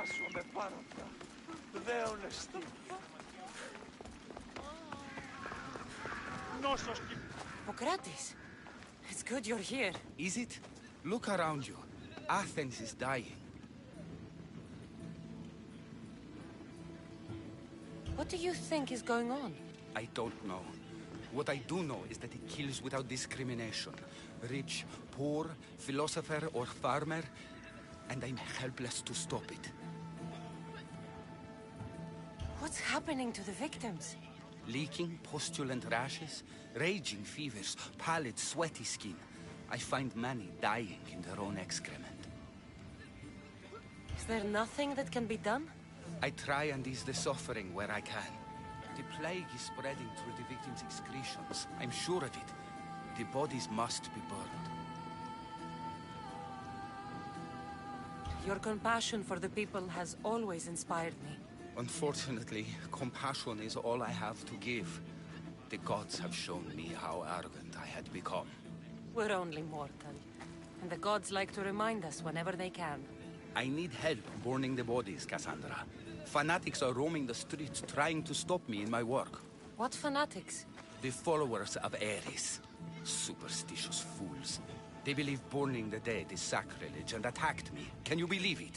Φαντάσομαι πάρα αυτά. Δέον εστί. Νόσος κι... Pokratis, it's good you're here. Is it? Look around you. Athens is dying. What do you think is going on? I don't know. What I do know is that it kills without discrimination. Rich, poor, philosopher or farmer, and I'm helpless to stop it. What's happening to the victims? Leaking, pustulent rashes, raging fevers, pallid, sweaty skin. I find many dying in their own excrement. Is there nothing that can be done? I try and ease the suffering where I can. The plague is spreading through the victims' excretions. I'm sure of it. The bodies must be burned. Your compassion for the people has always inspired me. Unfortunately, compassion is all I have to give. The gods have shown me how arrogant I had become. We're only mortal, and the gods like to remind us whenever they can. I need help burning the bodies, Cassandra. Fanatics are roaming the streets trying to stop me in my work. What fanatics? The followers of Ares. Superstitious fools. They believe burning the dead is sacrilege and attacked me. Can you believe it?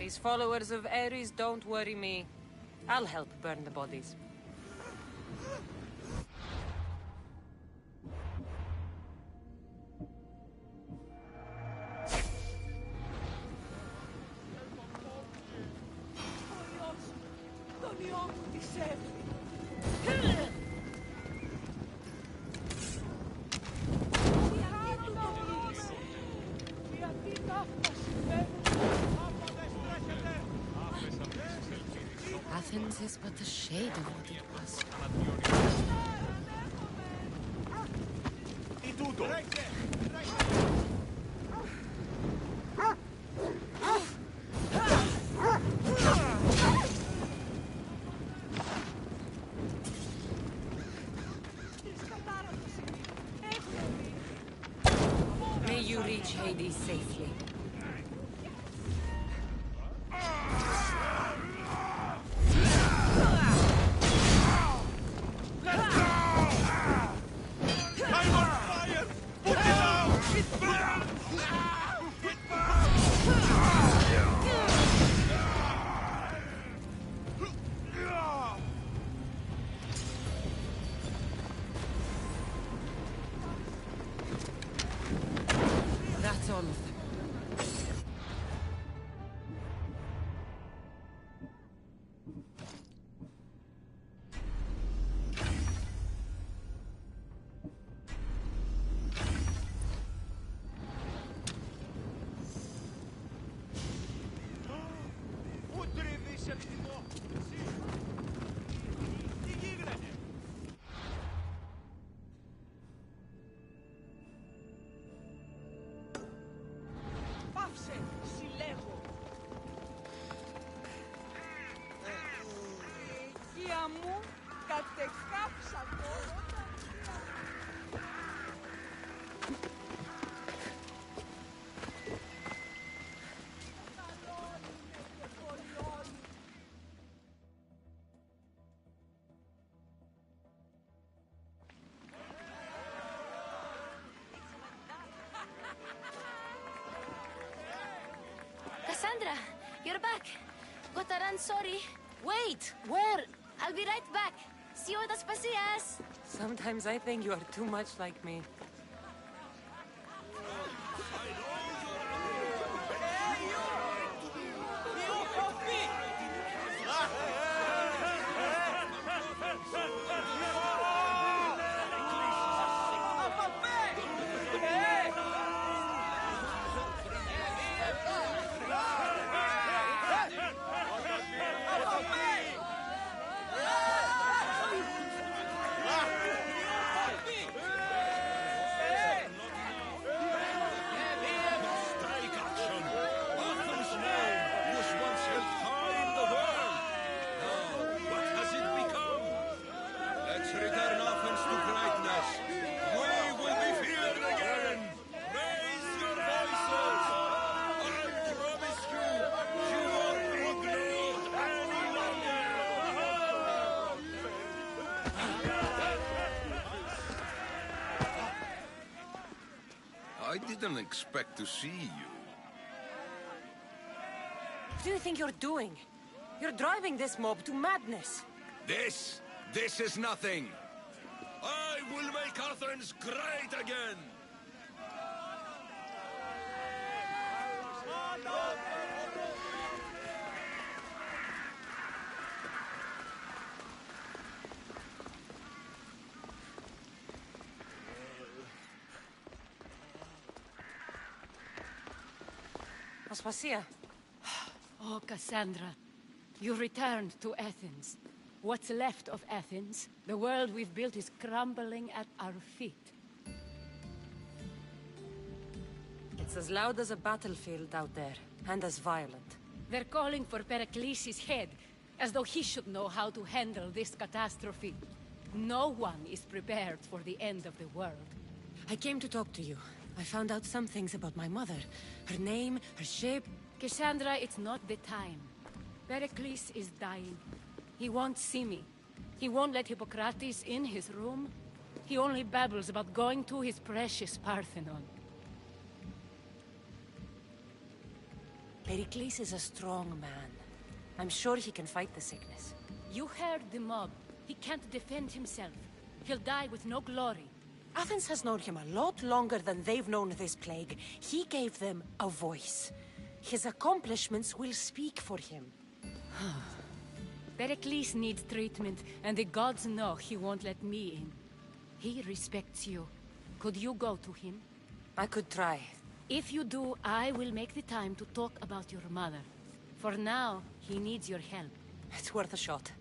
These followers of Ares don't worry me. I'll help burn the bodies. Athens is but a shade of what it was. Τι τούτο! May you reach Hades safely. That's all of them. Πού τρίβεις εκτιμώ! Εσύ! Τι γίνεται! Πάψε! Συλλέγω! Οικία μου κατεκάψα τώρα! Cassandra, you're back. Gotaran, sorry. Wait! Where? I'll be right back. See you at Aspasias. Sometimes I think you are too much like me. I didn't expect to see you. What do you think you're doing? You're driving this mob to madness. This is nothing. I will make Athens great again. Aspasia. Oh, Cassandra, you returned to Athens. What's left of Athens? The world we've built is crumbling at our feet. It's as loud as a battlefield out there, and as violent. They're calling for Pericles' head, as though he should know how to handle this catastrophe. No one is prepared for the end of the world. I came to talk to you. I found out some things about my mother. Her name, her shape. Cassandra, it's not the time. Pericles is dying. He won't see me. He won't let Hippocrates in his room. He only babbles about going to his precious Parthenon. Pericles is a strong man. I'm sure he can fight the sickness. You heard the mob. He can't defend himself. He'll die with no glory. Athens has known him a lot longer than they've known this plague. He gave them a voice. His accomplishments will speak for him. Pericles needs treatment, and the gods know he won't let me in. He respects you. Could you go to him? I could try. If you do, I will make the time to talk about your mother. For now, he needs your help. It's worth a shot.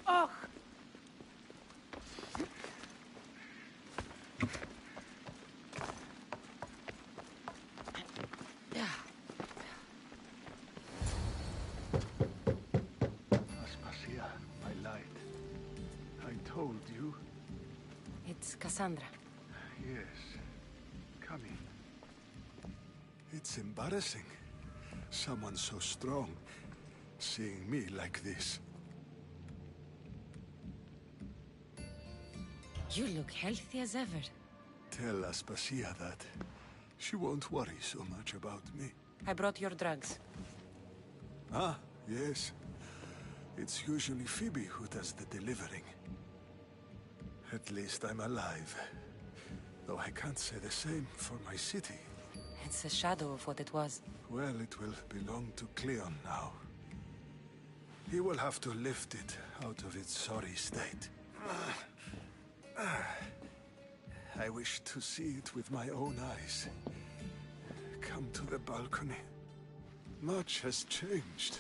Oh! Aspasia, my light. I told you. It's Cassandra. Yes. Come in. It's embarrassing. Someone so strong, seeing me like this. You look healthy as ever. Tell Aspasia that. She won't worry so much about me. I brought your drugs. Ah, yes. It's usually Phoebe who does the delivering. At least I'm alive. Though I can't say the same for my city. It's a shadow of what it was. Well, it will belong to Cleon now. He will have to lift it out of its sorry state. I wish to see it with my own eyes. Come to the balcony. Much has changed.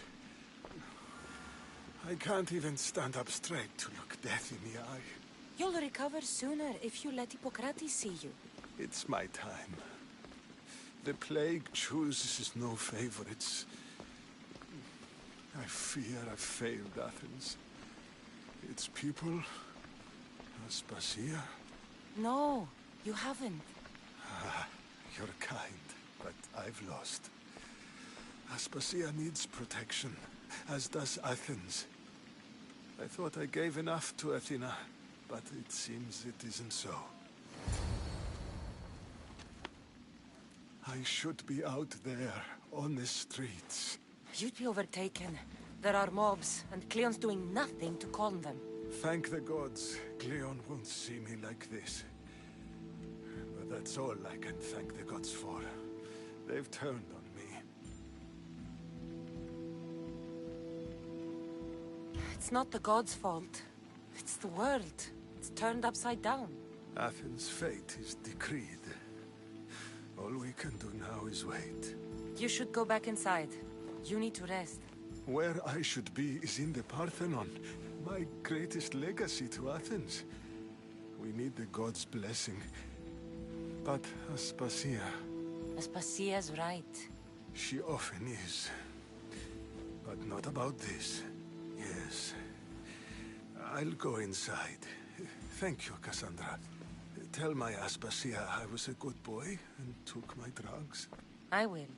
I can't even stand up straight to look death in the eye. You'll recover sooner if you let Hippocrates see you. It's my time. The plague chooses no favorites. I fear I've failed Athens. Its people, Aspasia. No, you haven't. You're kind, but I've lost. Aspasia needs protection, as does Athens. I thought I gave enough to Athena, but it seems it isn't so. I should be out there, on the streets. You'd be overtaken. There are mobs, and Cleon's doing nothing to calm them. Thank the gods, Cleon won't see me like this. But that's all I can thank the gods for. They've turned on me. It's not the gods' fault. It's the world. It's turned upside down. Athens' fate is decreed. All we can do now is wait. You should go back inside. You need to rest. Where I should be is in the Parthenon, my greatest legacy to Athens. We need the gods' blessing. But Aspasia... Aspasia's right. She often is. But not about this. Yes. I'll go inside. Thank you, Cassandra. Tell my Aspasia I was a good boy and took my drugs. I will.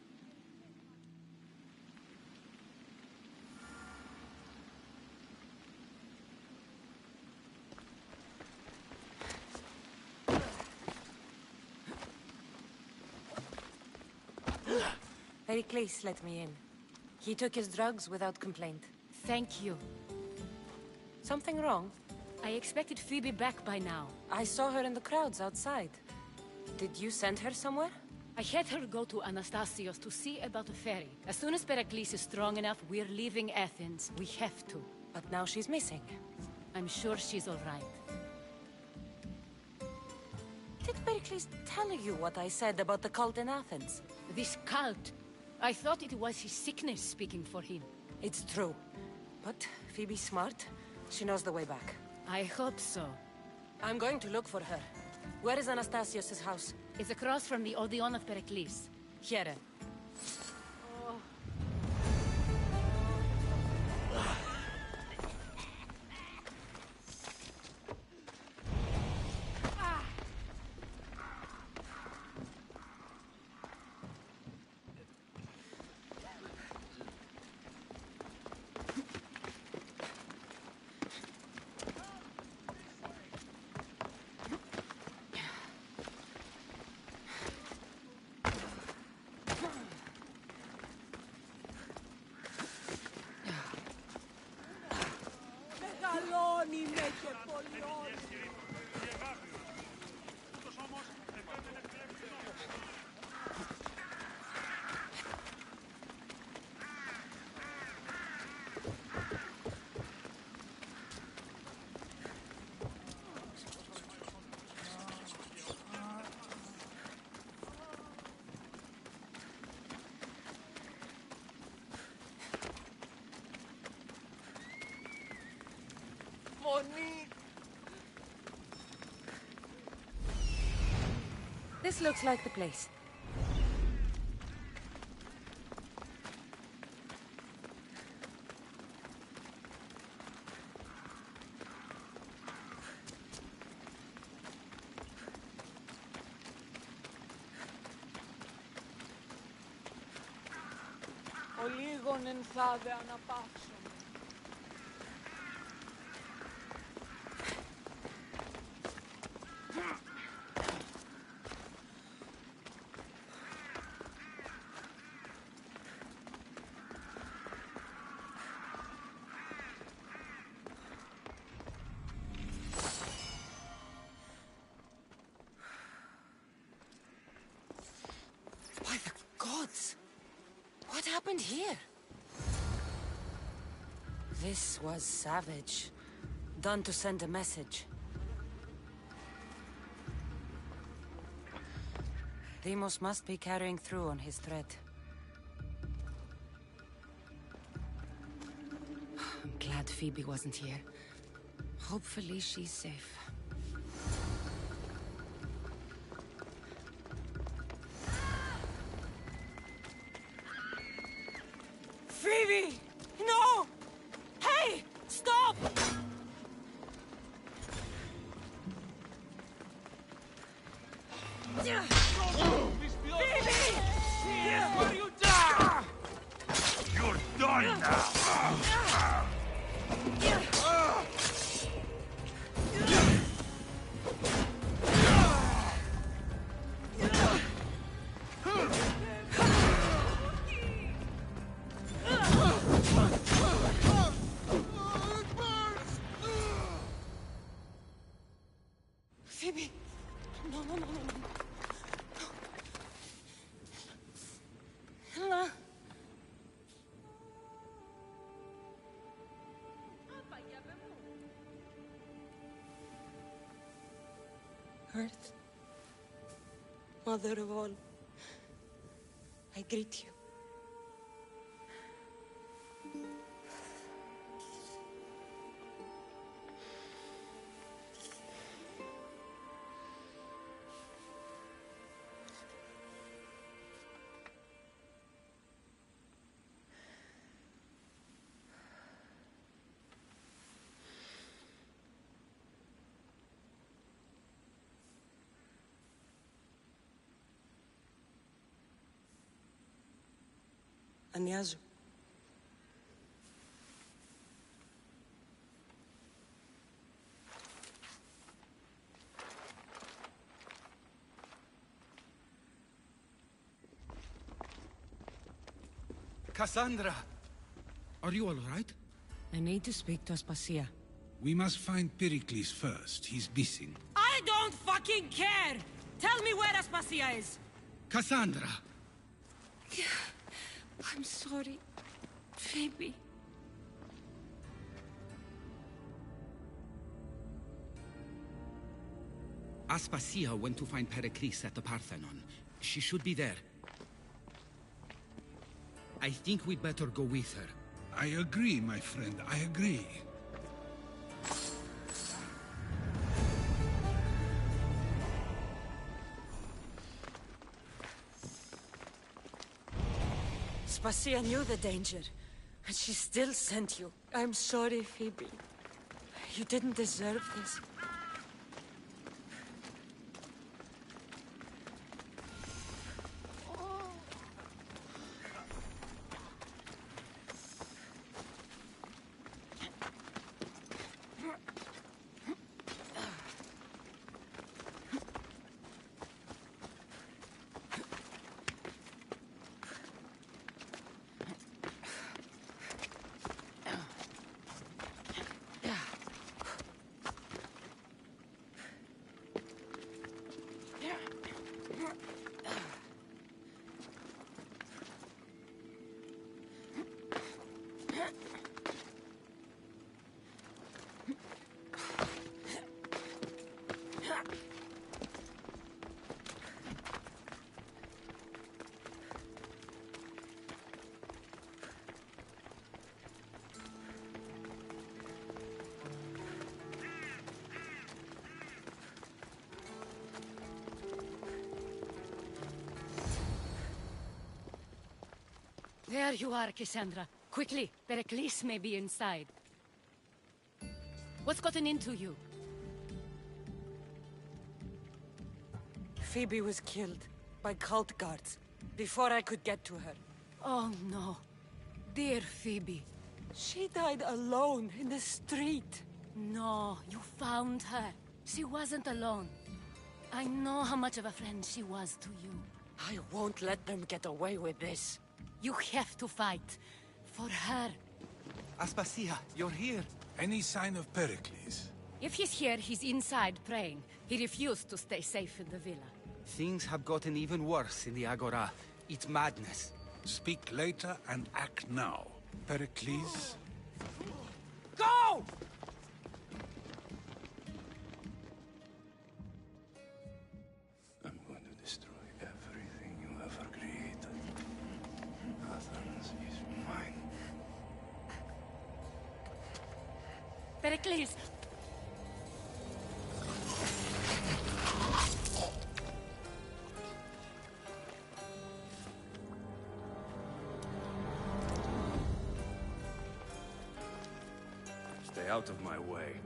Pericles let me in. He took his drugs without complaint. Thank you. Something wrong? I expected Phoebe back by now. I saw her in the crowds outside. Did you send her somewhere? I had her go to Anastasios to see about the ferry. As soon as Pericles is strong enough, we're leaving Athens. We have to. But now she's missing. I'm sure she's all right. Did Pericles tell you what I said about the cult in Athens? This cult. I thought it was his sickness speaking for him. It's true. But Phoebe's smart. She knows the way back. I hope so. I'm going to look for her. Where is Anastasios' house? It's across from the Odeon of Pericles. Here. Μεγαλώνει με και πολιώνει. This looks like the place. Ο λίγον ενθάδε αναπαύσον. By the gods! What happened here? This was savage. Done to send a message. Deimos must be carrying through on his threat. I'm glad Phoebe wasn't here. Hopefully she's safe. Phoebe! No! Hey! Stop! Phoebe! Where you die? You're done now! Phoebe! No, no, no, no, no. Ella! Earth, Mother of all, I greet you. Ανιάζω. Cassandra! Are you all right? I need to speak to Aspasia. We must find Pericles first. He's missing. I don't fucking care! Tell me where Aspasia is! Cassandra! I'm sorry, Phoebe. Aspasia went to find Pericles at the Parthenon. She should be there. I think we'd better go with her. I agree, my friend. I agree. Aspasia knew the danger, and she still sent you. I'm sorry, Phoebe. You didn't deserve this. There you are, Cassandra. Quickly, Pericles may be inside. What's gotten into you? Phoebe was killed by cult guards before I could get to her. Oh, no. Dear Phoebe. She died alone in the street. No, you found her. She wasn't alone. I know how much of a friend she was to you. I won't let them get away with this. You have to fight. For her. Aspasia, you're here. Any sign of Pericles? If he's here, he's inside praying. He refused to stay safe in the villa. Things have gotten even worse in the Agora. It's madness. Speak later and act now. Pericles? Go! I'm going to destroy everything you ever created. Athens is mine. Pericles! Stay out of my way.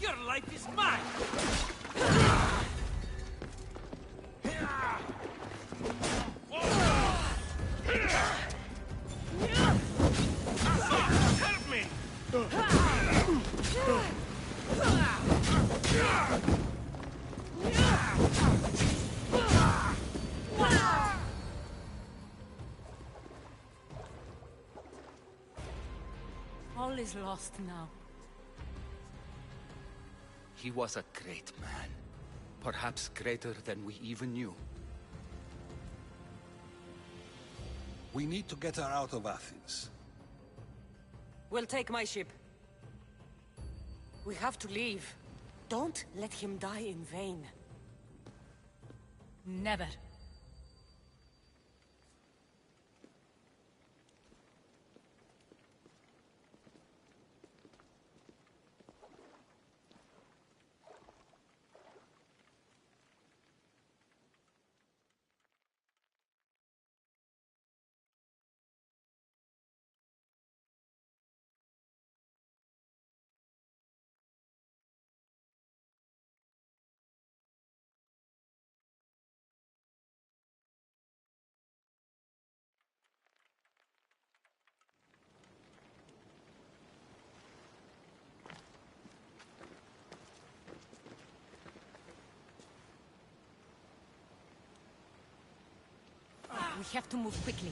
Your life is mine! Help me! All is lost now. He was a great man. Perhaps greater than we even knew. We need to get her out of Athens. We'll take my ship. We have to leave. Don't let him die in vain. Never. have to move quickly.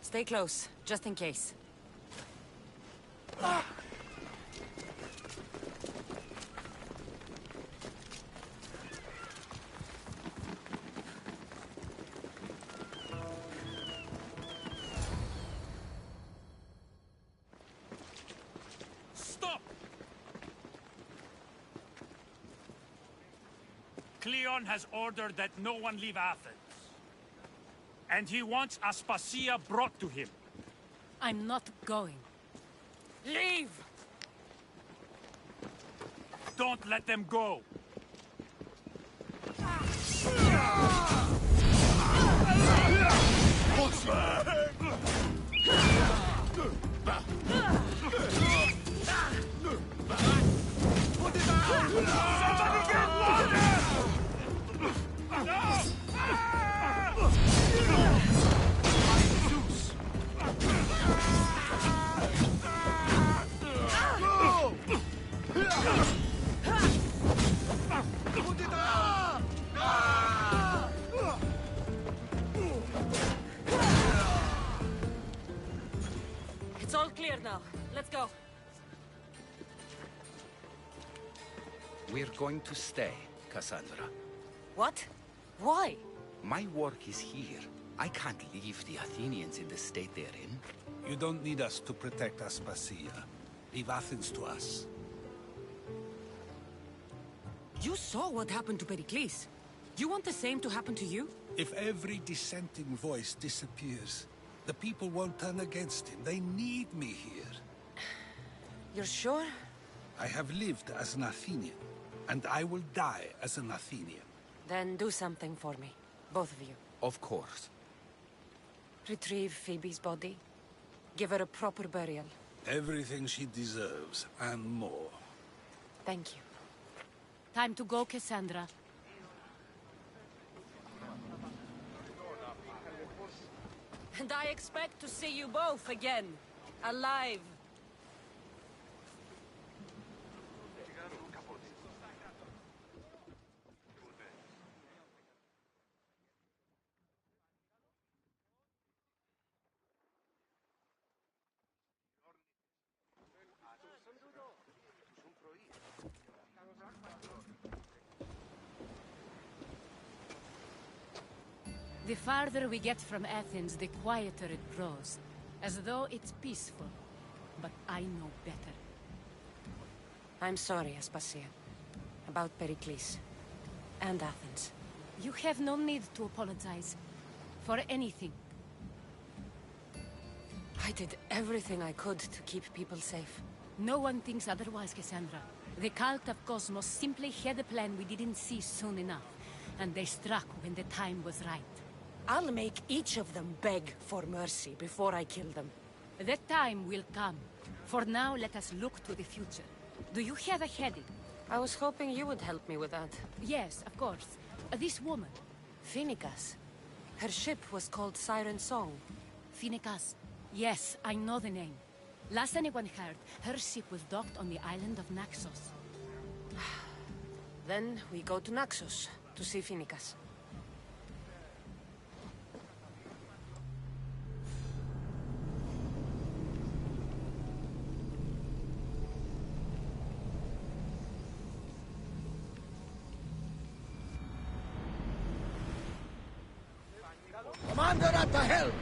Stay close, just in case. Stop! Cleon has ordered that no one leave Athens. And he wants Aspasia brought to him. I'm not going. Leave! Don't let them go. Somebody get water! No! It's all clear now. Let's go. We're going to stay, Cassandra. What? Why? My work is here. I can't leave the Athenians in the state they're in. You don't need us to protect Aspasia. Leave Athens to us. You saw what happened to Pericles. You want the same to happen to you? If every dissenting voice disappears, the people won't turn against him. They need me here. You're sure? I have lived as an Athenian, and I will die as an Athenian. Then do something for me. Both of you. Of course. Retrieve Phoebe's body. Give her a proper burial. Everything she deserves, and more. Thank you. Time to go, Cassandra. And I expect to see you both again. Alive. The farther we get from Athens, the quieter it grows. As though it's peaceful. But I know better. I'm sorry, Aspasia. About Pericles. And Athens. You have no need to apologize. For anything. I did everything I could to keep people safe. No one thinks otherwise, Cassandra. The cult of Cosmos simply had a plan we didn't see soon enough. And they struck when the time was right. I'll make each of them beg for mercy before I kill them. That time will come. For now, let us look to the future. Do you have a heading? I was hoping you would help me with that. Yes, of course. This woman. Phoenicas. Her ship was called Siren Song. Phoenicas. Yes, I know the name. Last anyone heard, her ship was docked on the island of Naxos. Then we go to Naxos to see Phoenicas. Commander at the helm!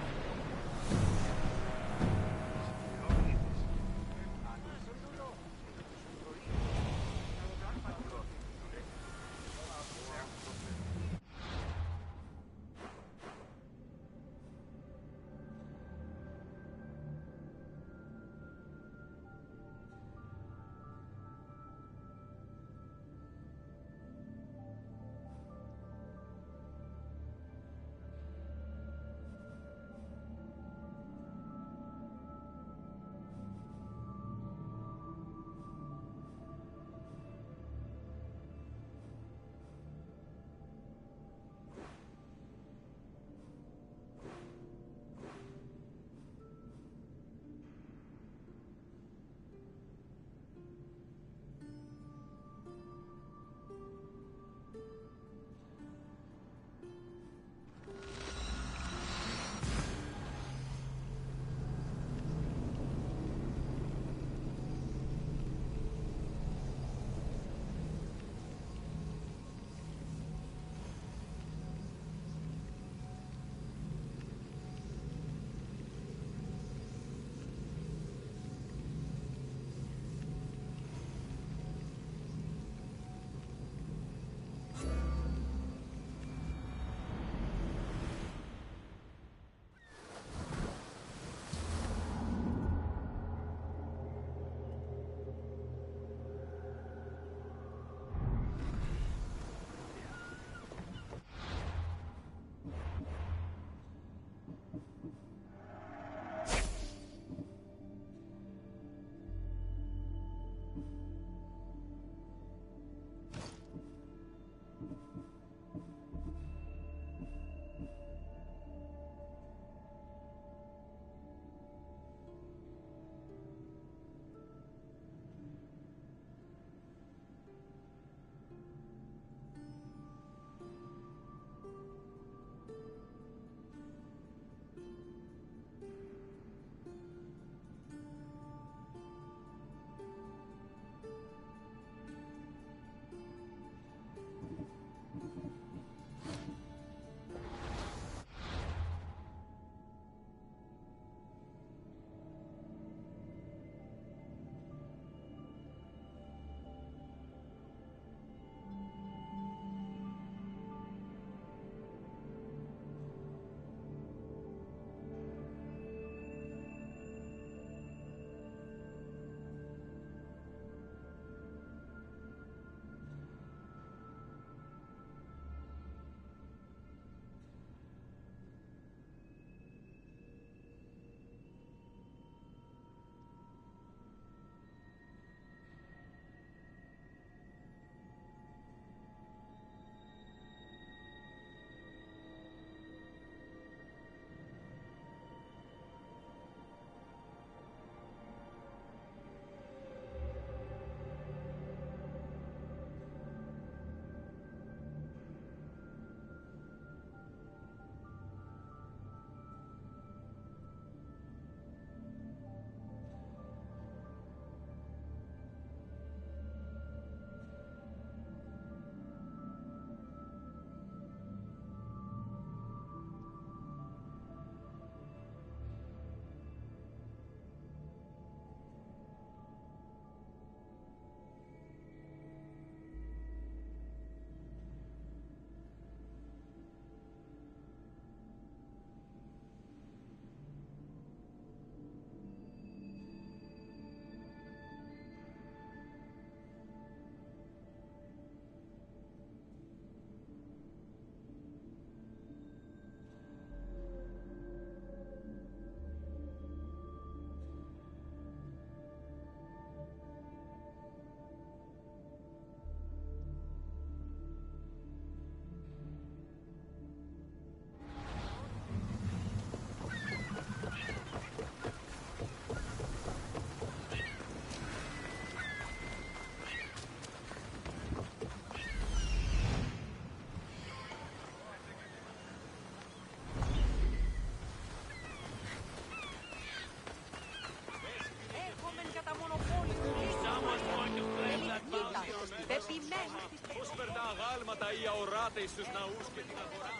Πώς περνά αγάλματα ή αοράτε στους ναούς και την αγορά.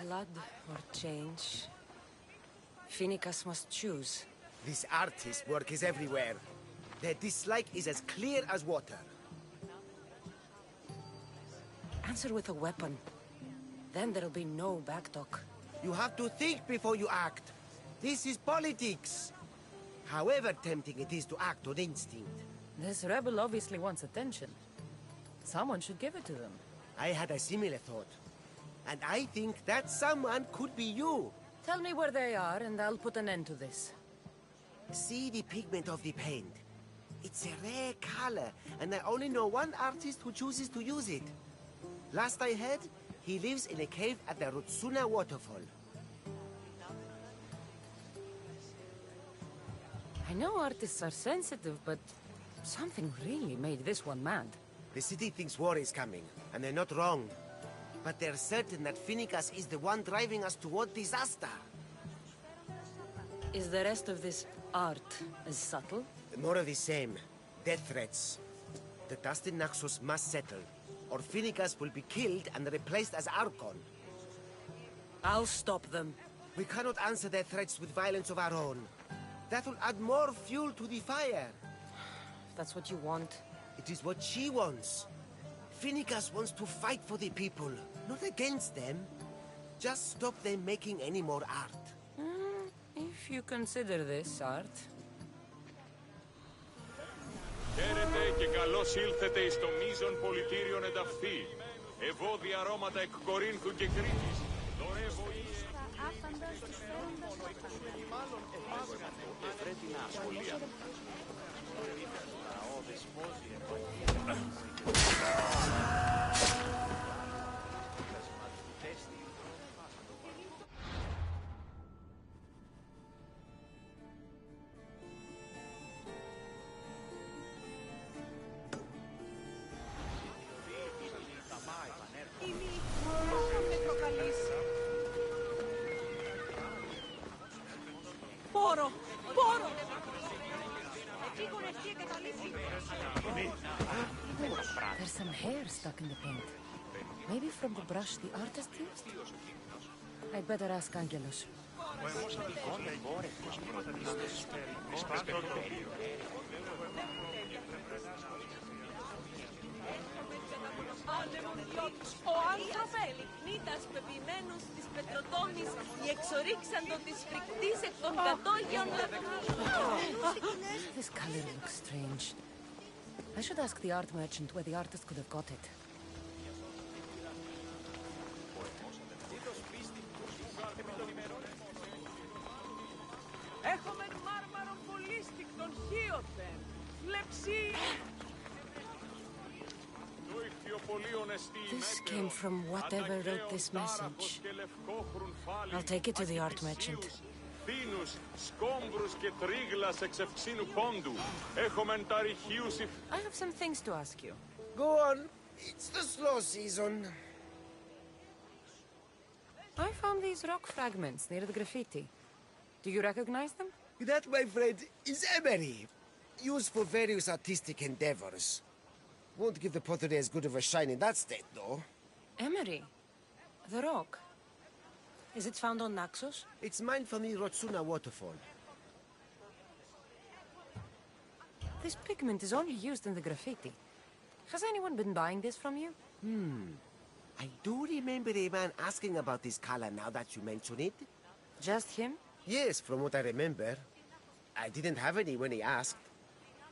Blood or change? Phoenicus must choose. This artist's work is everywhere. Their dislike is as clear as water. Answer with a weapon. Then there'll be no backtalk. You have to think before you act. This is politics. However tempting it is to act on instinct. This rebel obviously wants attention. Someone should give it to them. I had a similar thought. And I think that someone could be you. Tell me where they are, and I'll put an end to this. See the pigment of the paint. It's a rare color, and I only know one artist who chooses to use it. Last I heard, he lives in a cave at the Rutsuna waterfall. I know artists are sensitive, but something really made this one mad. The city thinks war is coming, and they're not wrong. But they're certain that Phoenicus is the one driving us toward disaster. Is the rest of this art as subtle? More of the same. Death threats. The dust in Naxos must settle, or Phoenicus will be killed and replaced as Archon. I'll stop them. We cannot answer their threats with violence of our own. That will add more fuel to the fire. If that's what you want. It is what she wants. Phoenicus wants to fight for the people, not against them. Just stop them making any more art. If you consider this art. Χαίρετε και καλώς ήλθετε εις το μείζον πολιτήριον ενταυθεί. Ευώδη αρώματα εκ Κορίνθου και Κρήτης. Δωρε βοή. Πόρο! Πόρο! There's some hair stuck in the paint. Maybe from the brush the artist used? I'd better ask Angelos. Ο άνθρωπε, νύτας πεποιημένος της πετροτόμης, οι εξορίξαντο της φρικτής εκ των κατόγιων This color looks strange. I should ask the art merchant where the artist could have got it. Έχουμε μάρμαρον πολύστικτον χίωθεν. Λεψί. This came from whatever wrote this message. I'll take it to the art merchant. Θήνους, σκόμπρους και τρίγλας εξ ευξήνου πόντου. Έχομεν τα ρηχείους I have some things to ask you. Go on. It's the slow season. I found these rock fragments near the graffiti. Do you recognize them? That, my friend, is emery. Used for various artistic endeavors. Won't give the pottery as good of a shine in that state, though. Emery? The rock? Is it found on Naxos? It's mined from the Rotsuna waterfall. This pigment is only used in the graffiti. Has anyone been buying this from you? I do remember a man asking about this color now that you mention it. Just him? Yes, from what I remember. I didn't have any when he asked.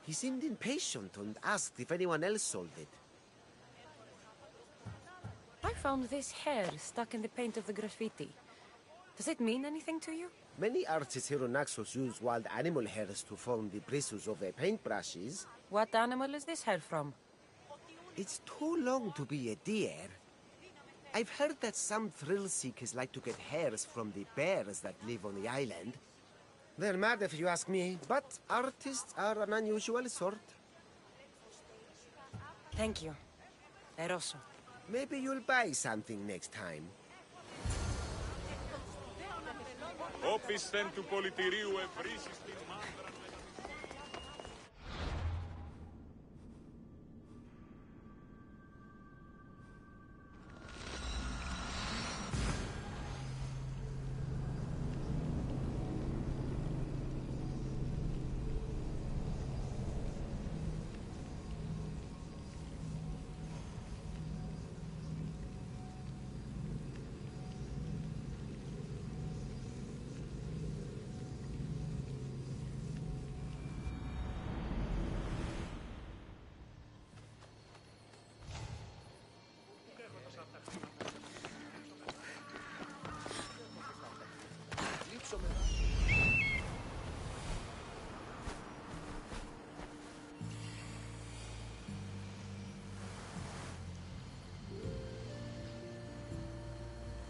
He seemed impatient and asked if anyone else sold it. I found this hair stuck in the paint of the graffiti. Does it mean anything to you? Many artists here on Naxos use wild animal hairs to form the bristles of their paintbrushes. What animal is this hair from? It's too long to be a deer. I've heard that some thrill seekers like to get hairs from the bears that live on the island. They're mad if you ask me, but artists are an unusual sort. Thank you. Eroso. Maybe you'll buy something next time. Όπισθεν του πολιτηρίου ευρύσεις την μάνδρα.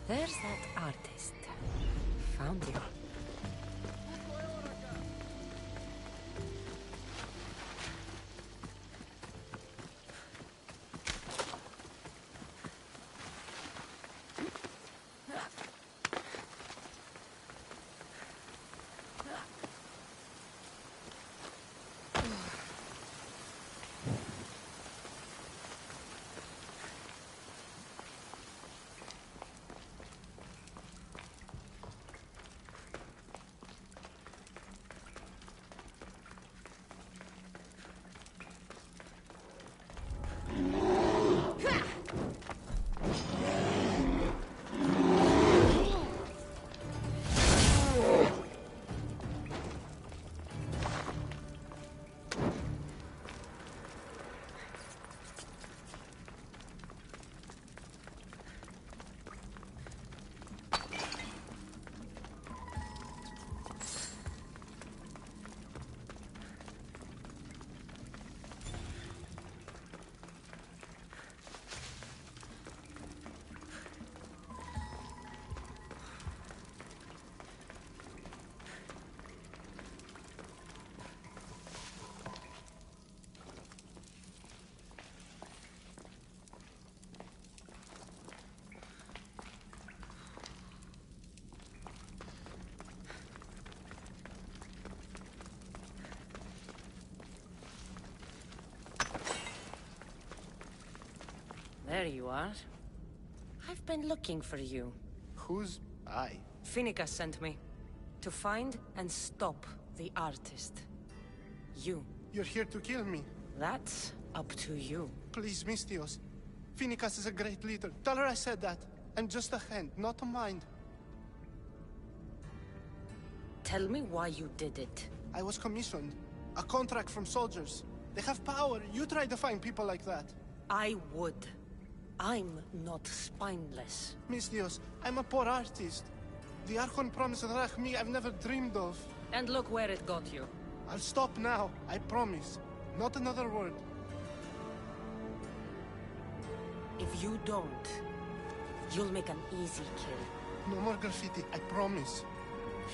There's that artist. Found you. There you are. I've been looking for you. Who's I? Finicus sent me. To find and stop the artist. You. You're here to kill me. That's up to you. Please, Mistios. Finicus is a great leader. Tell her I said that. And just a hand, not a mind. Tell me why you did it. I was commissioned. A contract from soldiers. They have power. You try to find people like that. I would. I'm not spineless. Mistios, I'm a poor artist. The Archon promised Rach me I've never dreamed of. And look where it got you. I'll stop now, I promise. Not another word. If you don't, you'll make an easy kill. No more graffiti, I promise.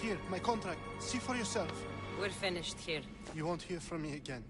Here, my contract. See for yourself. We're finished here. You won't hear from me again.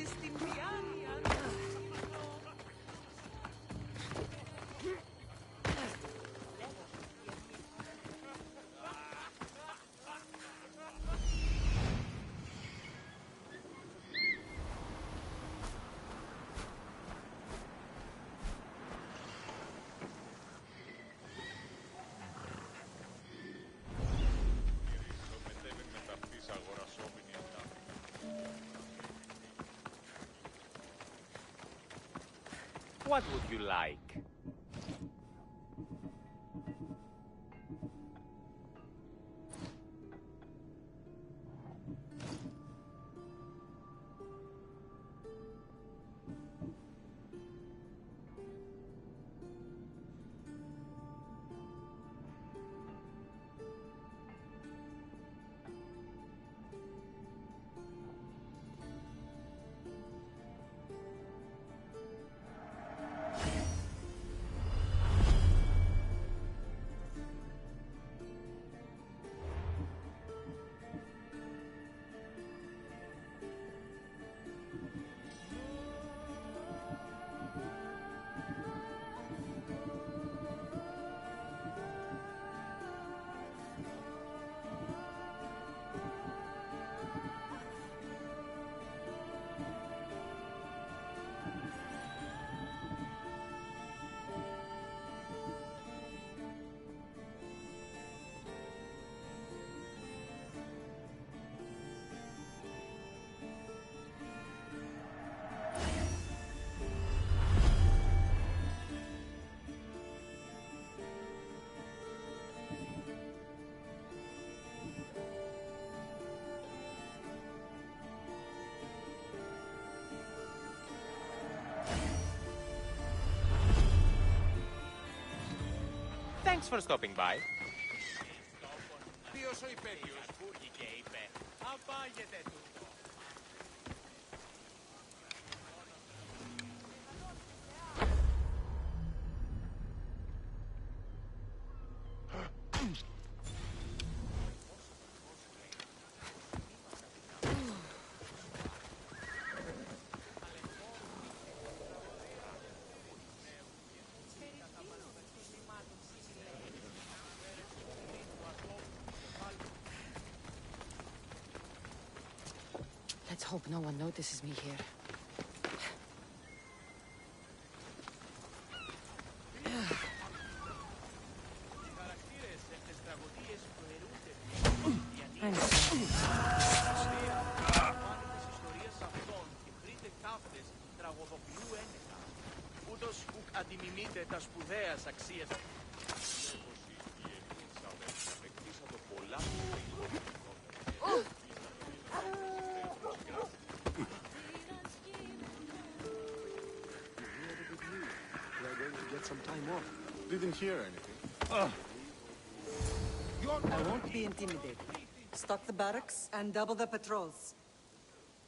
Οδήγησε στην διάνοια. What would you like? Thanks for stopping by. Ποιος ο υπέτειος βγήκε, είπε. Απάγεται του. Let's hope no one notices me here. I'm sorry. Ούτως που αντιμιμείται τα σπουδαίας αξίες. Didn't hear anything. I won't be intimidated. Stock the barracks and double the patrols.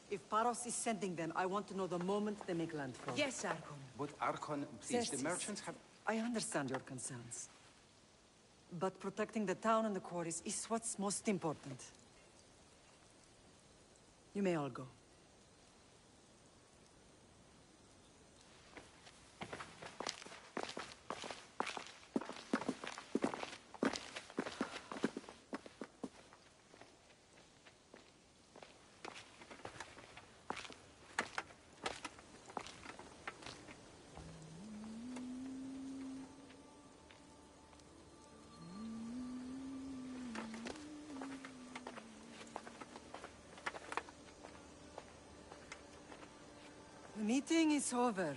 If Paros is sending them, I want to know the moment they make landfall. Yes, Archon. But Archon, please, the Yes, merchants have... I understand your concerns. But protecting the town and the quarries is what's most important. You may all go. The meeting is over.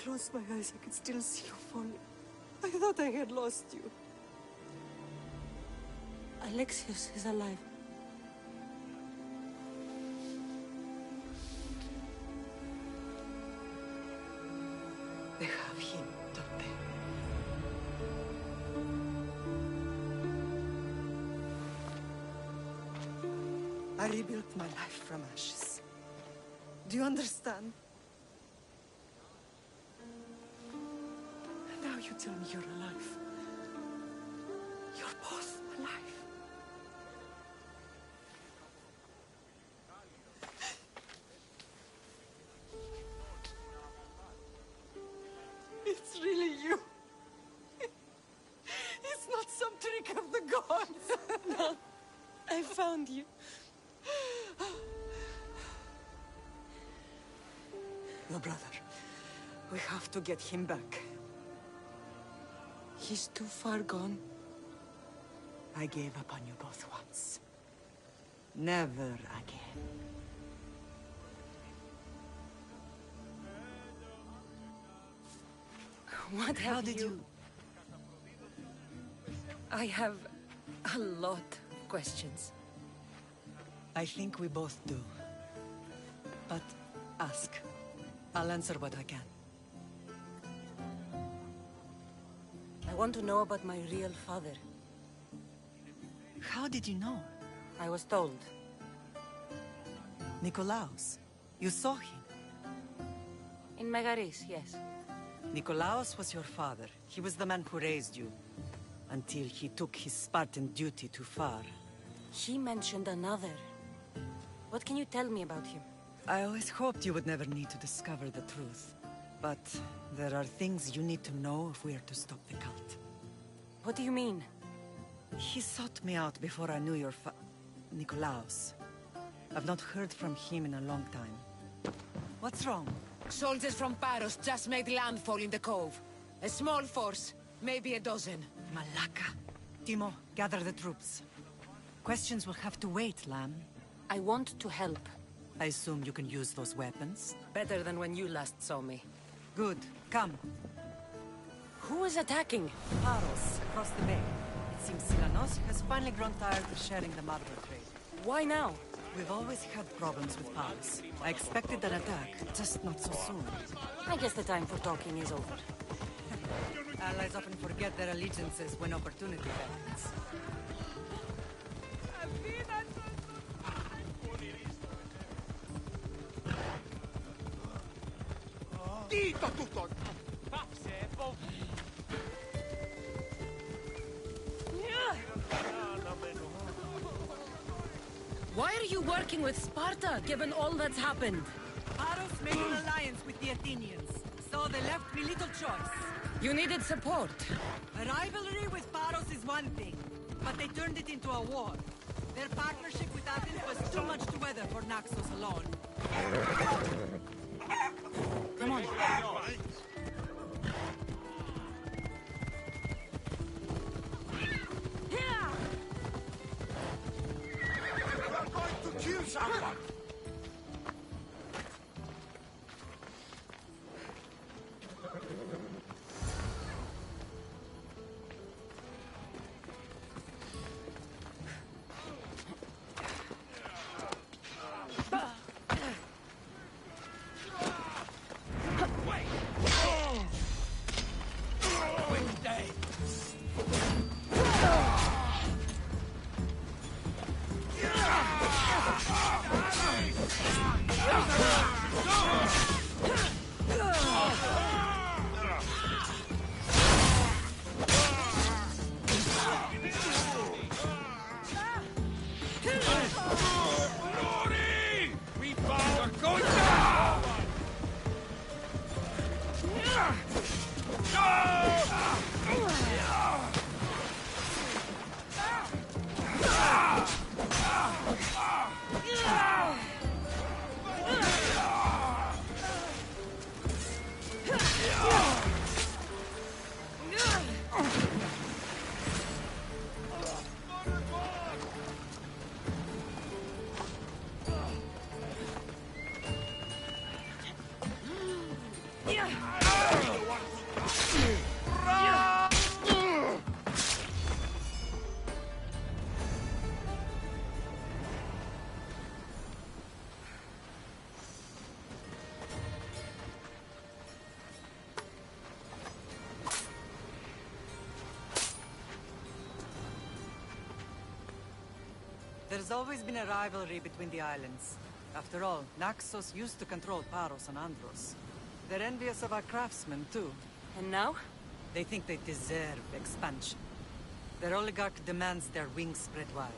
closed my eyes, I could still see you falling. I thought I had lost you. Alexios is alive. They have him, don't they? I rebuilt my life from ashes. Do you understand? Now you tell me you're alive. You're both alive. It's really you. It's not some trick of the gods. No, I found you. Your brother. We have to get him back. He's too far gone. I gave up on you both once. Never again. What How have did you... I have a lot of questions. I think we both do. But ask. I'll answer what I can. I want to know about my real father. How did you know? I was told. Nikolaos. You saw him. In Megaris, yes. Nikolaos was your father. He was the man who raised you. Until he took his Spartan duty too far. He mentioned another. What can you tell me about him? I always hoped you would never need to discover the truth. But there are things you need to know if we are to stop the cult. What do you mean? He sought me out before I knew your Nikolaos. I've not heard from him in a long time. What's wrong? Soldiers from Paros just made landfall in the cove. A small force, maybe a dozen. Malaka. Timo, gather the troops. Questions will have to wait, Lamb. I want to help. I assume you can use those weapons? Better than when you last saw me. Good. Come. Who is attacking? Paros, across the bay. It seems Silanos has finally grown tired of sharing the marble trade. Why now? We've always had problems with Paros. I expected an attack, just not so soon. I guess the time for talking is over. Allies often forget their allegiances when opportunity beckons. Dito tutto! Why are you working with Sparta, given all that's happened? Paros made an alliance with the Athenians, so they left me little choice. You needed support. A rivalry with Paros is one thing, but they turned it into a war. Their partnership with Athens was too much to weather for Naxos alone. Come on. Kill someone! There's always been a rivalry between the islands. After all, Naxos used to control Paros and Andros. They're envious of our craftsmen, too. And now? They think they deserve expansion. Their oligarch demands their wings spread wide.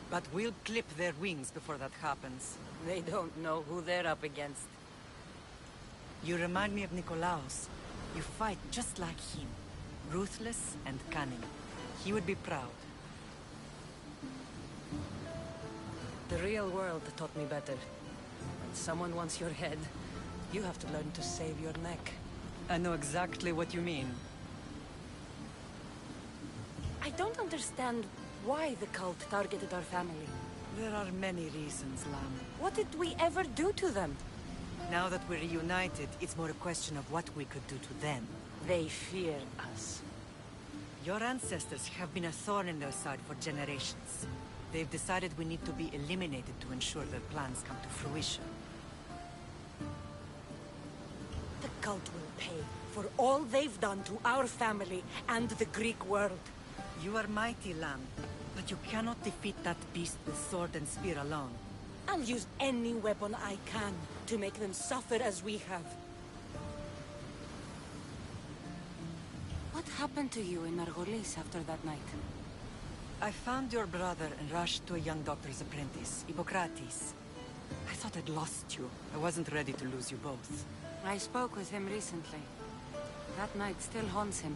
But we'll clip their wings before that happens. They don't know who they're up against. You remind me of Nikolaos. You fight just like him. Ruthless and cunning. He would be proud. The real world taught me better. When someone wants your head, you have to learn to save your neck. I know exactly what you mean. I don't understand why the cult targeted our family. There are many reasons, Lam. What did we ever do to them? Now that we're reunited, it's more a question of what we could do to them. They fear us. Your ancestors have been a thorn in their side for generations. They've decided we need to be eliminated to ensure their plans come to fruition. The cult will pay for all they've done to our family and the Greek world. You are mighty, Lam, but you cannot defeat that beast with sword and spear alone. I'll use any weapon I can to make them suffer as we have. What happened to you in Margolis after that night? I found your brother and rushed to a young doctor's apprentice, Hippocrates. I thought I'd lost you. I wasn't ready to lose you both. I spoke with him recently. That night still haunts him.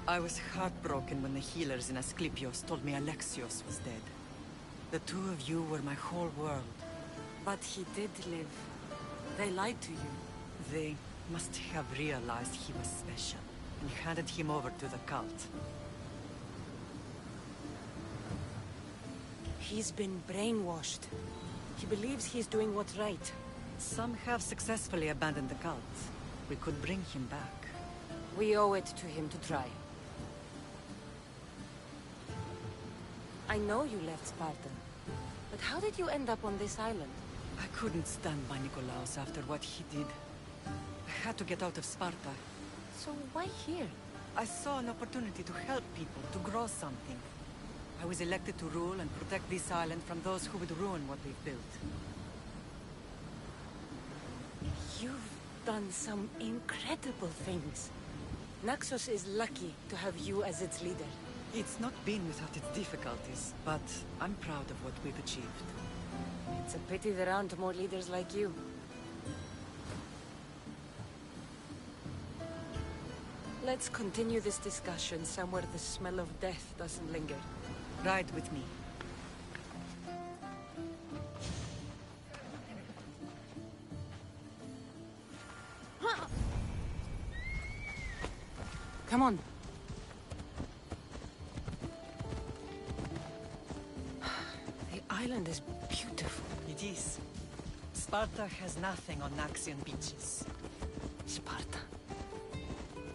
I was heartbroken when the healers in Asclepios told me Alexios was dead. The two of you were my whole world. But he did live. They lied to you. They must have realized he was special and handed him over to the cult. He's been brainwashed. He believes he's doing what's right. Some have successfully abandoned the cult. We could bring him back. We owe it to him to try. I know you left Sparta, but how did you end up on this island? I couldn't stand by Nikolaos after what he did. I had to get out of Sparta. So why here? I saw an opportunity to help people, to grow something. I was elected to rule and protect this island from those who would ruin what we've built. You've done some incredible things. Naxos is lucky to have you as its leader. It's not been without its difficulties, but I'm proud of what we've achieved. It's a pity there aren't more leaders like you. Let's continue this discussion somewhere the smell of death doesn't linger. Ride with me. Come on. The island is beautiful. It is. Sparta has nothing on Naxian beaches. Sparta.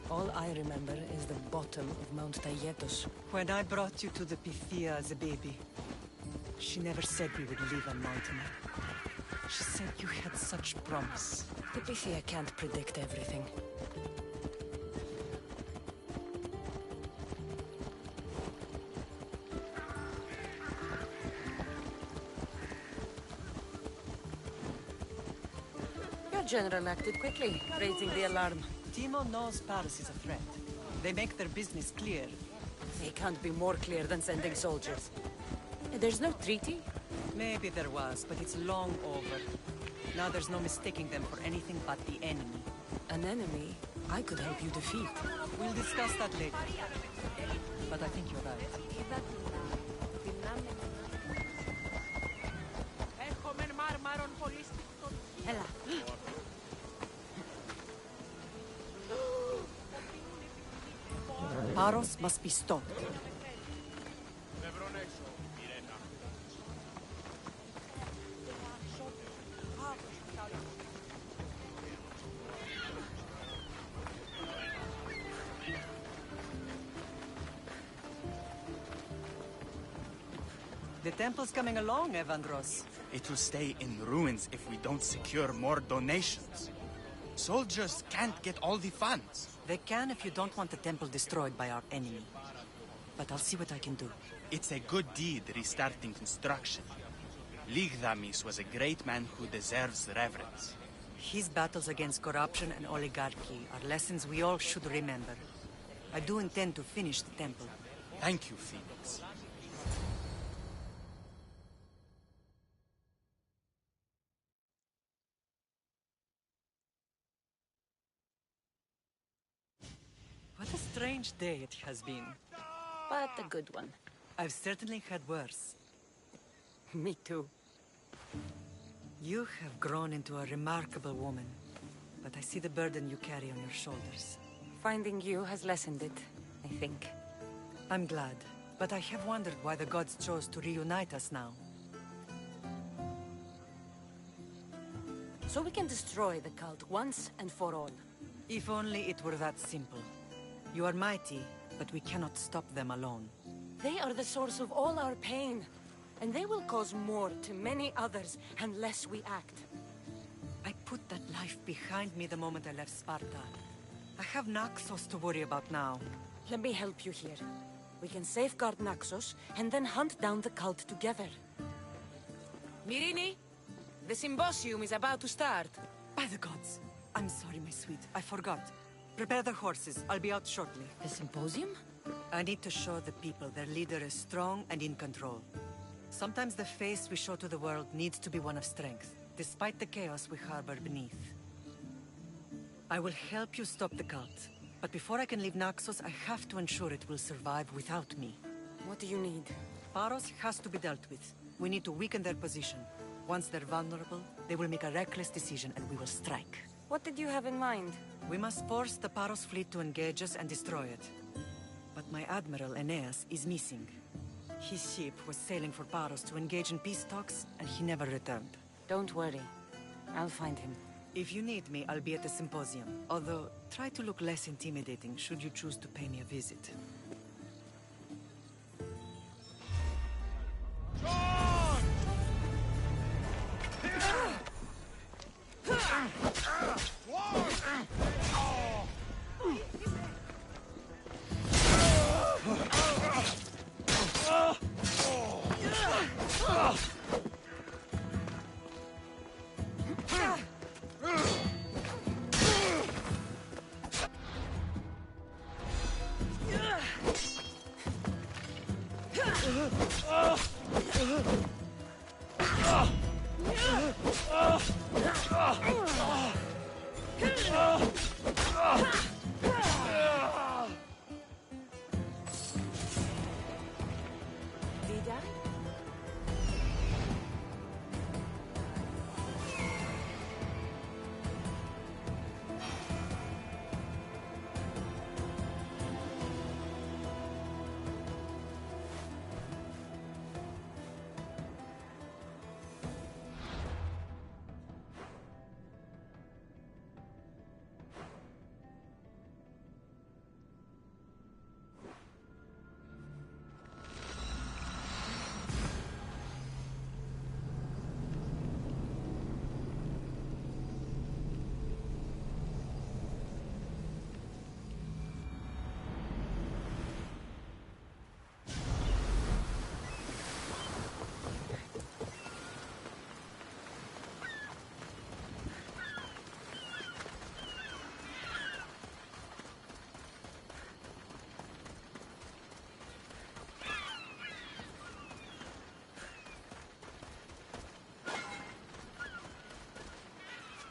All I remember is the bottom of Mount Taygetos. When I brought you to the Pythia as a baby, she never said we would live on mountain. She said you had such promise. The Pythia can't predict everything. Your general acted quickly, raising the alarm. Timo knows Paris is a threat. They make their business clear. They can't be more clear than sending soldiers. There's no treaty? Maybe there was, but it's long over. Now there's no mistaking them for anything but the enemy. An enemy I could help you defeat. We'll discuss that later. But I think you're right. Ella. Paros must be stopped. The temple's coming along, Evandros. It will stay in ruins if we don't secure more donations. Soldiers can't get all the funds. They can if you don't want the temple destroyed by our enemy. but I'll see what I can do. It's a good deed restarting construction. Ligdamis was a great man who deserves reverence. His battles against corruption and oligarchy are lessons we all should remember. I do intend to finish the temple. Thank you, Phoenix. What a strange day it has been. But a good one. I've certainly had worse. Me too. You have grown into a remarkable woman, but I see the burden you carry on your shoulders. Finding you has lessened it, I think. I'm glad, but I have wondered why the gods chose to reunite us now. So we can destroy the cult once and for all. If only it were that simple. You are mighty, but we cannot stop them alone. They are the source of all our pain, and they will cause more to many others unless we act. I put that life behind me the moment I left Sparta. I have Naxos to worry about now. Let me help you here. We can safeguard Naxos, and then hunt down the cult together. Myrrine, the symposium is about to start. By the gods! I'm sorry, my sweet. I forgot. Prepare the horses. I'll be out shortly. The symposium? I need to show the people their leader is strong and in control. Sometimes the face we show to the world needs to be one of strength, despite the chaos we harbor beneath. I will help you stop the cult, but before I can leave Naxos, I have to ensure it will survive without me. What do you need? Paros has to be dealt with. We need to weaken their position. Once they're vulnerable, they will make a reckless decision and we will strike. What did you have in mind? We must force the Paros fleet to engage us and destroy it. But my admiral, Aeneas, is missing. His ship was sailing for Paros to engage in peace talks, and he never returned. Don't worry. I'll find him. If you need me, I'll be at the symposium. Although, try to look less intimidating should you choose to pay me a visit.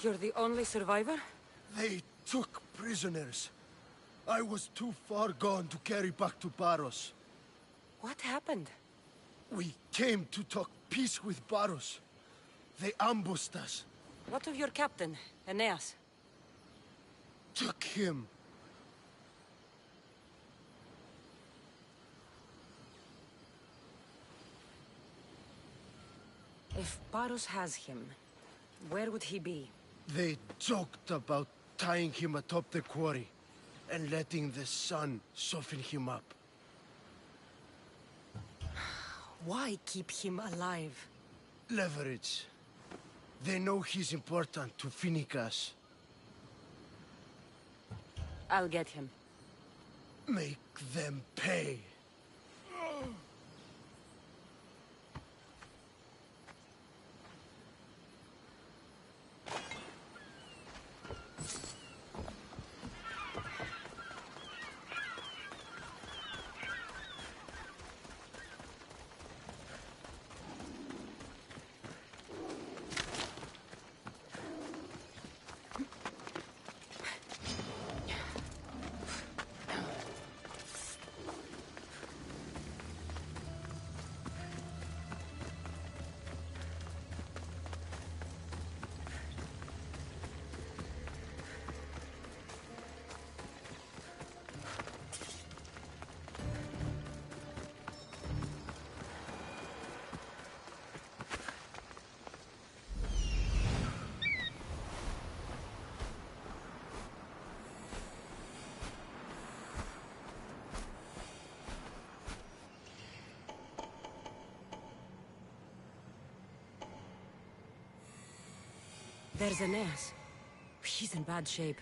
You're the only survivor? They took prisoners. I was too far gone to carry back to Paros. What happened? We came to talk peace with Paros. They ambushed us. What of your captain, Aeneas? Took him. If Paros has him, where would he be? They joked about tying him atop the quarry and letting the sun soften him up. Why keep him alive? Leverage. They know he's important to Phoenix. I'll get him. Make them pay. There's Aeneas. He's in bad shape.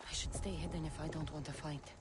I should stay hidden if I don't want to fight.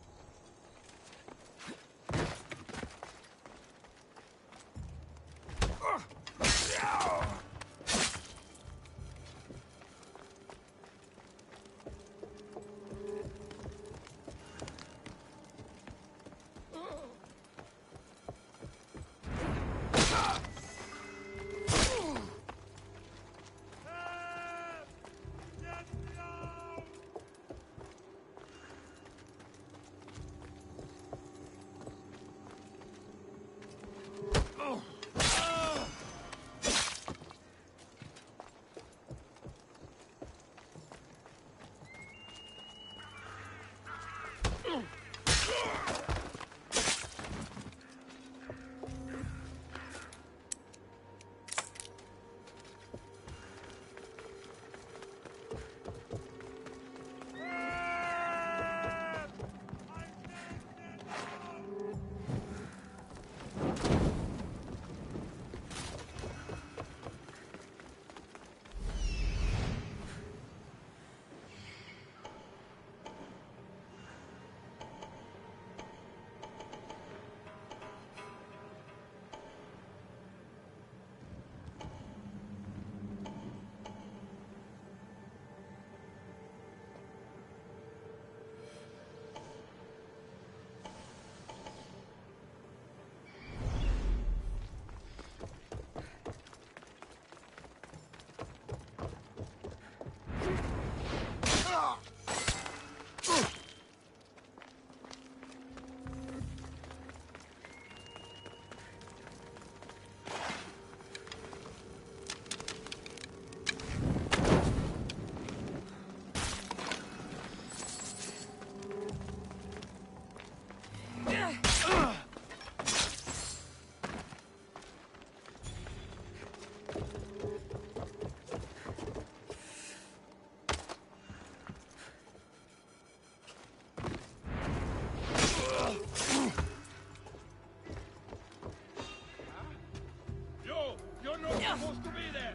You're not supposed to be there!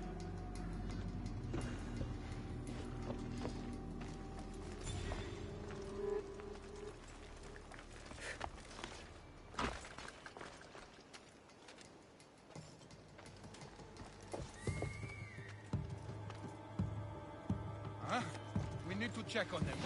Huh? We need to check on them.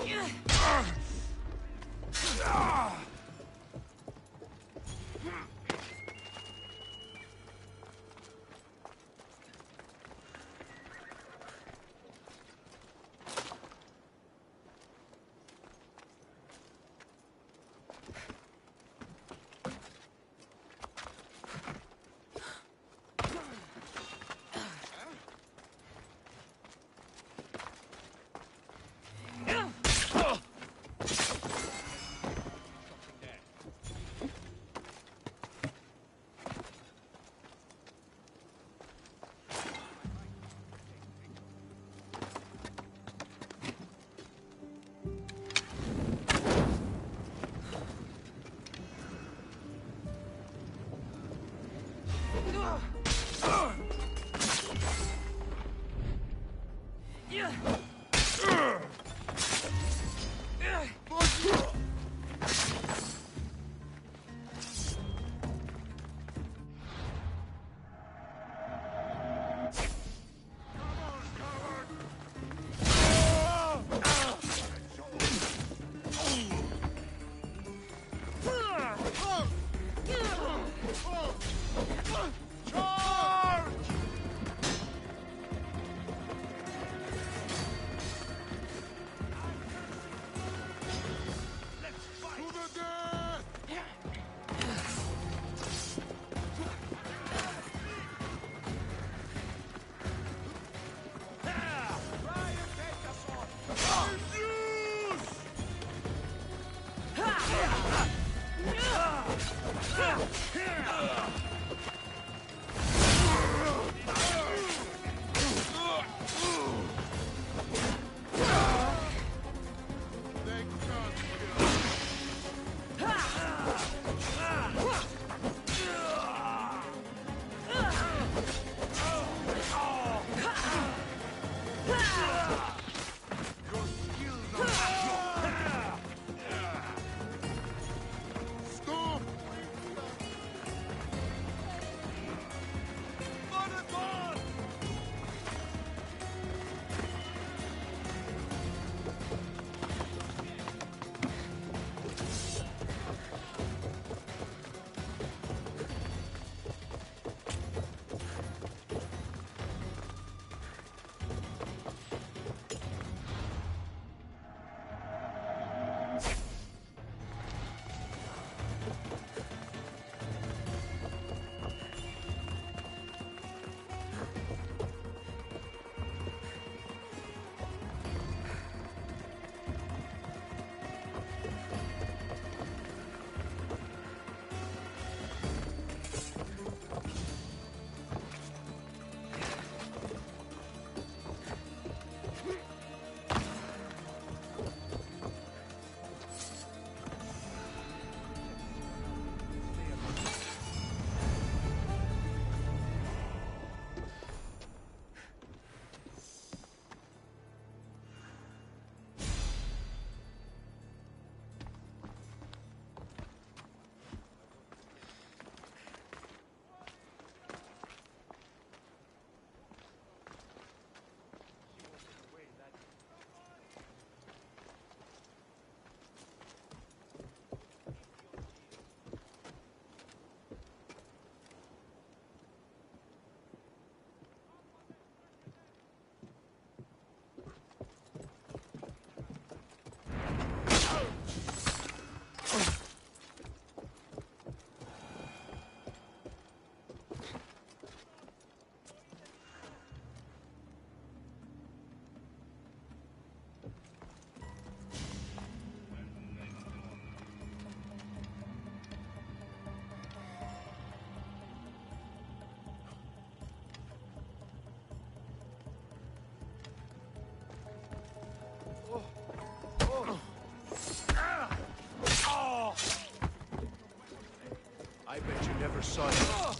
never saw it.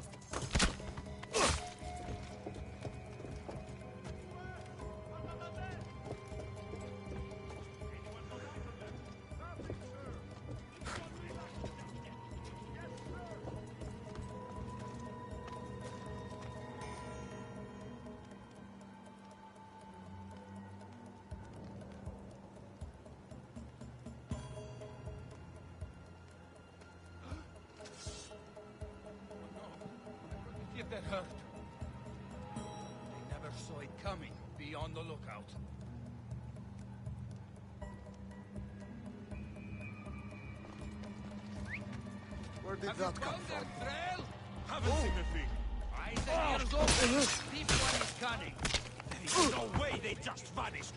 If that hurt. They never saw it coming. Be on the lookout. Where did that come from? Trail? Haven't seen a thing. I said years old. This one is cunning. There is no way they just vanished.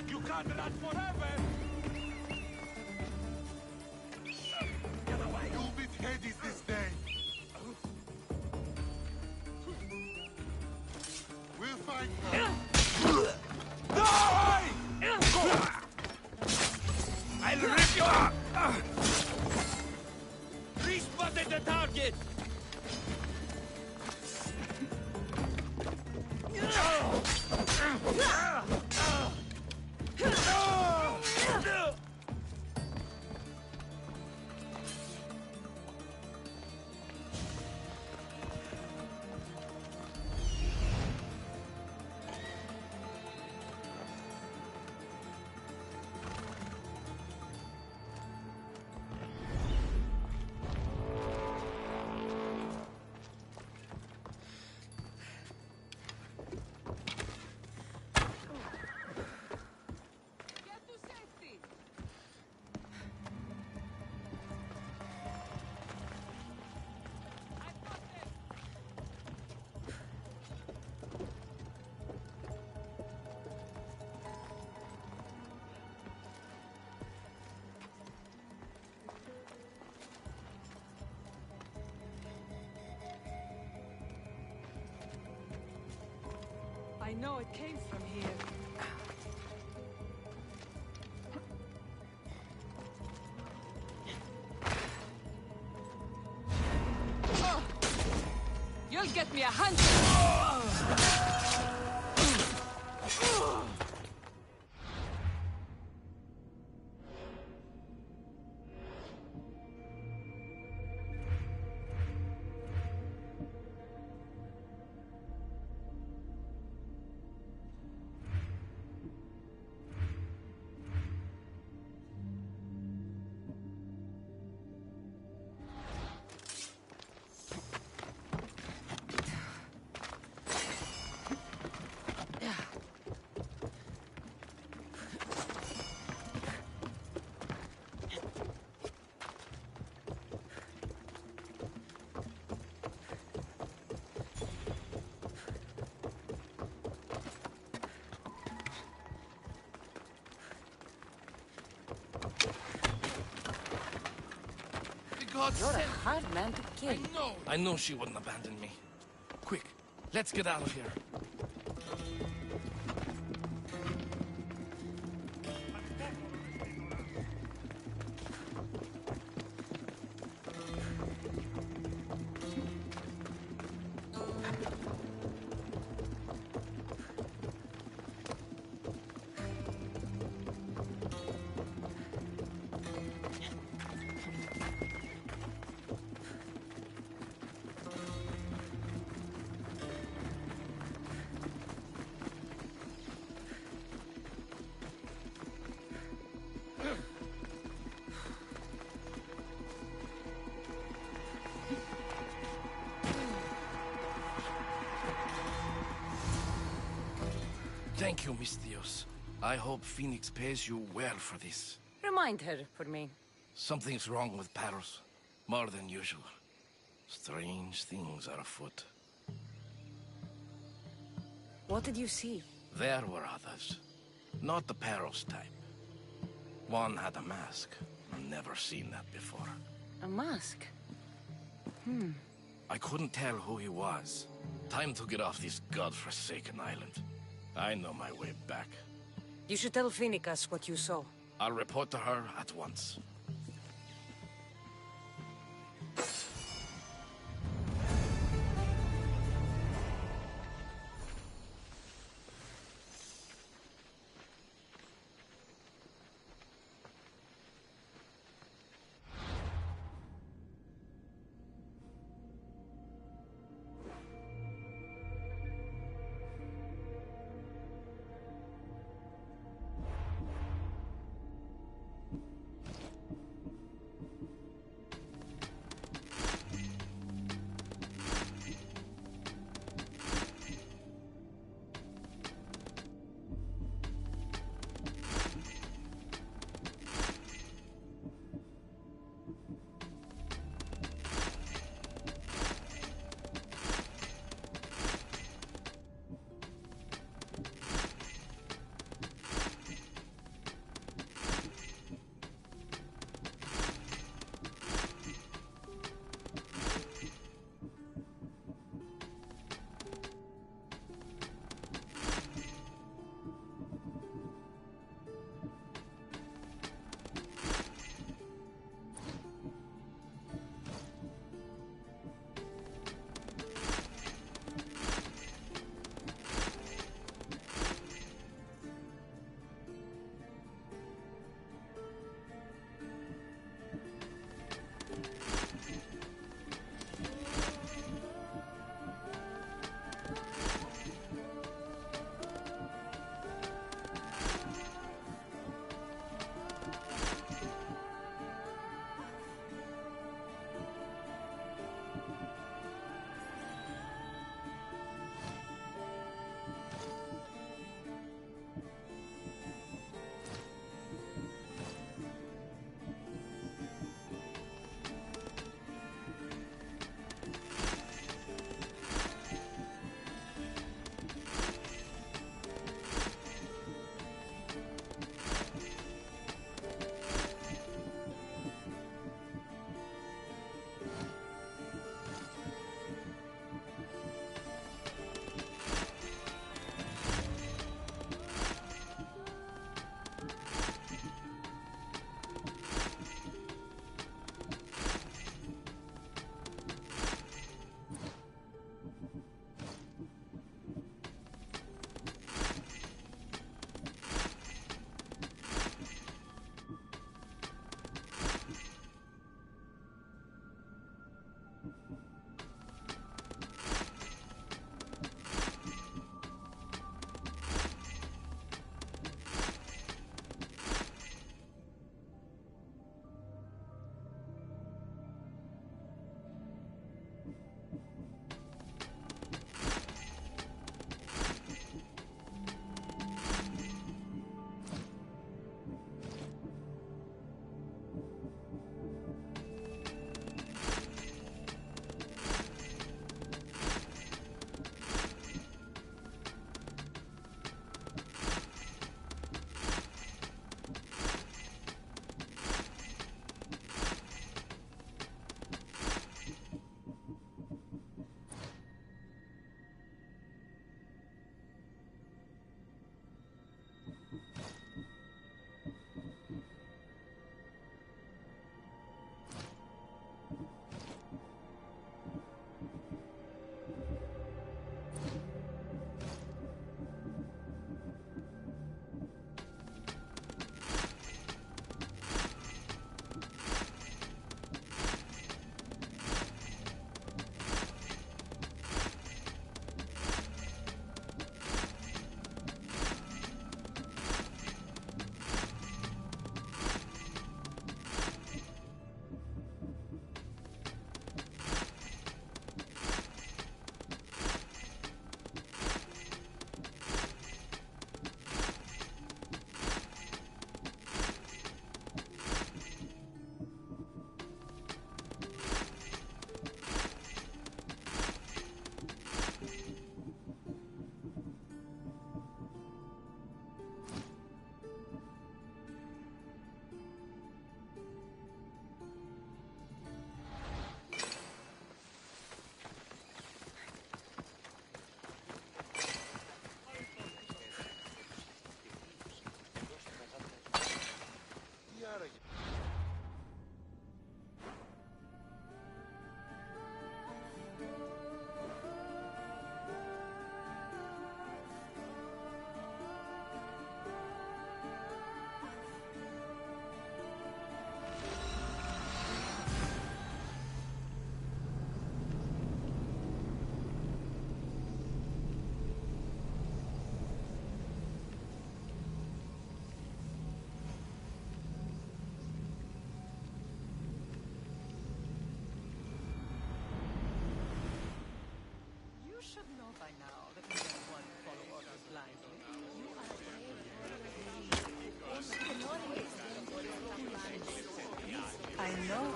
You can't run forever! You'll meet Hades this day. We'll find her. Die! I'll rip you up! Respotted the target! I know it came from here. Oh. You'll get me 100! You're a hard man to kill. I know she wouldn't abandon me. Quick, let's get out of here. Thank you, Miss Dios. I hope Phoenix pays you well for this. Remind her for me. Something's wrong with Paros. More than usual. Strange things are afoot. What did you see? There were others. Not the Paros type. One had a mask. Never seen that before. A mask? I couldn't tell who he was. Time to get off this godforsaken island. I know my way back. You should tell Phoenix what you saw. I'll report to her at once. I know.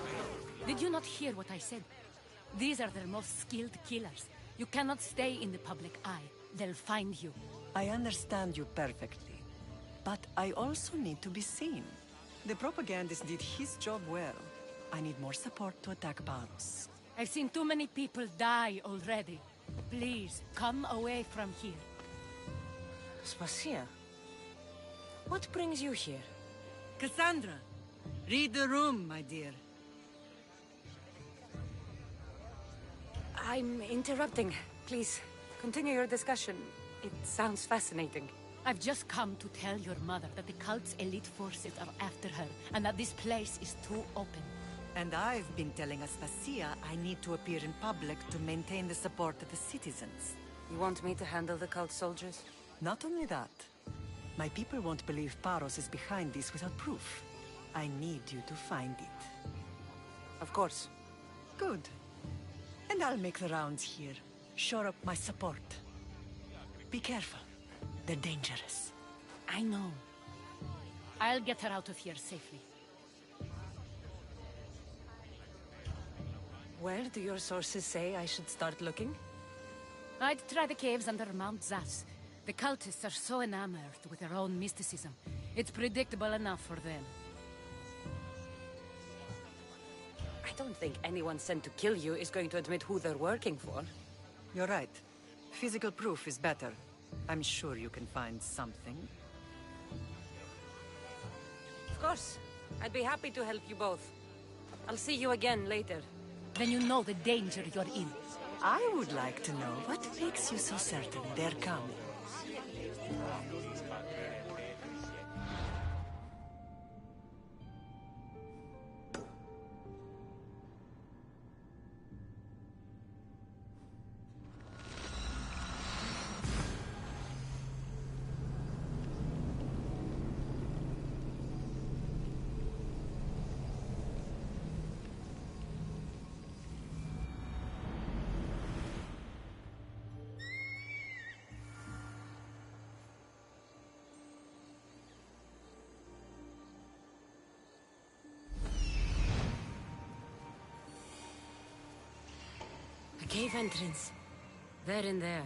Did you not hear what I said? These are their most skilled killers. You cannot stay in the public eye. They'll find you. I understand you perfectly. But I also need to be seen. The propagandist did his job well. I need more support to attack Paros. I've seen too many people die already. Please, come away from here. Spasia, what brings you here? Cassandra, read the room, my dear. I'm interrupting. Please, continue your discussion. It sounds fascinating. I've just come to tell your mother that the cult's elite forces are after her, and that this place is too open. And I've been telling Aspasia I need to appear in public to maintain the support of the citizens. You want me to handle the cult soldiers? Not only that. My people won't believe Paros is behind this without proof. I need you to find it. Of course. Good. And I'll make the rounds here. Shore up my support. Be careful. They're dangerous. I know. I'll get her out of here safely. Where do your sources say I should start looking? I'd try the caves under Mount Zas. The cultists are so enamored with their own mysticism. It's predictable enough for them. I don't think anyone sent to kill you is going to admit who they're working for. You're right. Physical proof is better. I'm sure you can find something. Of course. I'd be happy to help you both. I'll see you again later. Then you know the danger you're in. I would like to know what makes you so certain they're coming. A cave entrance. There and there.